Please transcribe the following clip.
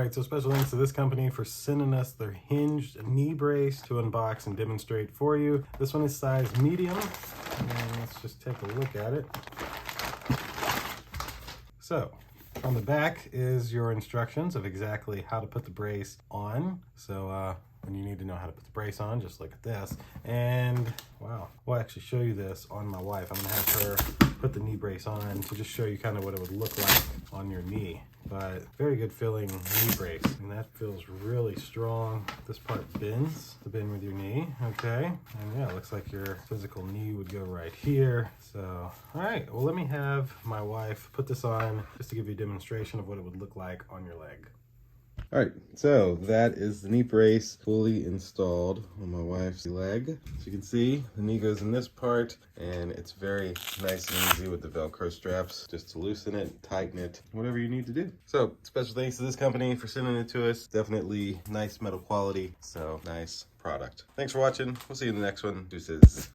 right, so special thanks to this company for sending us their Hinged knee brace to unbox and demonstrate for you. This one is size medium, and let's just take a look at it. So, on the back is your instructions of exactly how to put the brace on. So, when you need to know how to put the brace on, just look at this. And wow, we'll actually show you this on my wife. I'm gonna have her put the knee brace on to just show you kind of what it would look like on your knee. But very good feeling knee brace, and that feels really strong. This part bends to bend with your knee, okay? And yeah, it looks like your physical knee would go right here. So, all right, well, let me have my wife put this on just to give you a demonstration of what it would look like on your leg. All right, so that is the knee brace fully installed on my wife's leg. As you can see, the knee goes in this part, and it's very nice and easy with the Velcro straps just to loosen it, tighten it, whatever you need to do. So special thanks to this company for sending it to us. Definitely nice metal quality, so nice product. Thanks for watching. We'll see you in the next one. Deuces.